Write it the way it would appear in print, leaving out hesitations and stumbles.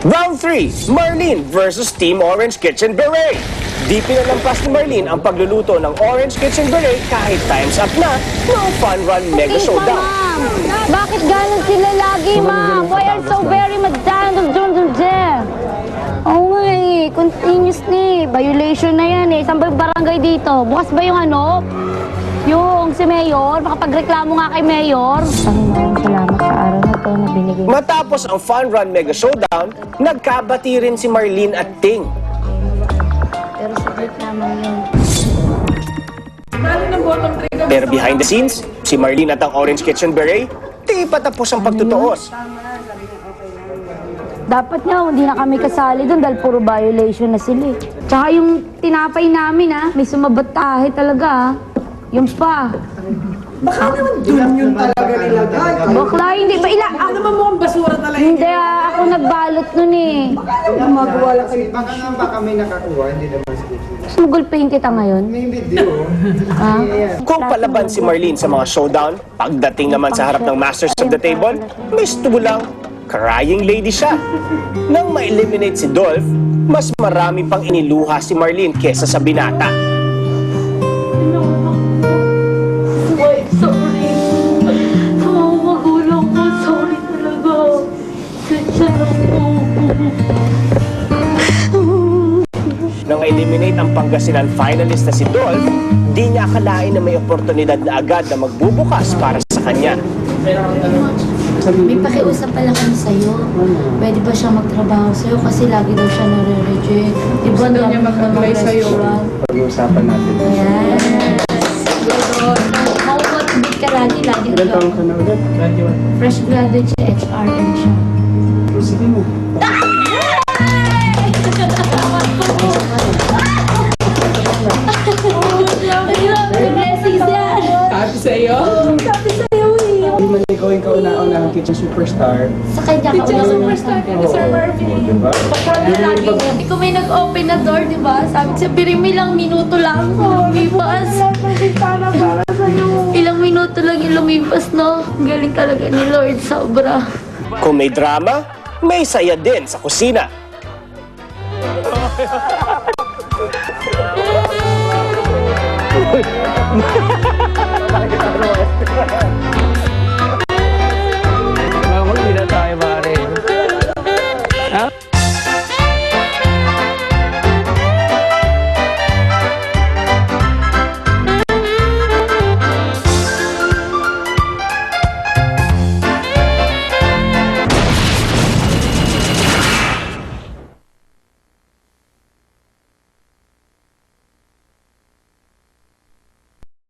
Round 3, Marlene versus Team Orange Kitchen Beret. Di pinalampas ni Marlene ang pagluluto ng Orange Kitchen Beret kahit time's up na ng Fun Run Mega Showdown. Ma'am, bakit ganun sila lagi, ma'am? Why are so very madam? Oo nga eh, continuously. Violation na yan eh. Saan ba yung barangay dito? Bukas ba yung ano? Yung si Mayor? Makapagreklamo nga kay Mayor? Salamat sa araw na to na binigay. Matapos ang Fun Run Mega Showdown, nagkabati rin si Marlene at Ting. Pero saglit naman yun. Pero behind the scenes, si Marlene at ang Orange Kitchen Beret, di patapos ang pagtutuos. Dapat nga, hindi na kami kasali doon dahil puro violation na sila eh. Tsaka yung tinapay namin may sumabat tahe talaga Yung pa. Baka naman dun yun talaga nilagay. Bakla, hindi ba Ano naman mukhang basura talaga? Hindi ako nagbalot nun eh. Gumagawa lang kayo. Baka may nakakuha, hindi naman siguro. Sumugulpahin kita ngayon. May video. Kung palaban si Marlene sa mga showdown, pagdating naman sa harap ng Masters of the Table, misto lang, crying lady siya. Nang ma-eliminate si Dolph, mas marami pang iniluha si Marlene kesa sa binata. Sorry. Mga magulang ko, sorry talaga. Sadya po. Nang ma-eliminate ang Pangasinan finalist na si Dolph, di niya akalain na may oportunidad na agad na magbubukas para sa kanya. May pakiusap pala kami sa'yo. Pwede ba siya magtrabaho sa'yo kasi lagi daw siya nare-reject. Di ba Gusto niya mag-apply sa'yo. Pag-uusapan natin. Yes. Maumotivate ka lagi Ilan taong ka na ulit? Fresh graduate siya, HRM siya. Sige mo. Blessings yan! Sabi sa'yo? Sabi sa'yo eh! Hindi man ikaw yung kauna-unahang kitchen superstar. Sa kanya ka Teacher wala superstar ka ni Sir Marvin. Diba? Hindi ko may nag-open na door, di ba? Sabi ko sa Birimi, ilang minuto lang. Lumipas. Ilang minuto lang yung lumipas, no? Galing talaga ni Lord, sobra. Kung may drama, may saya din sa kusina.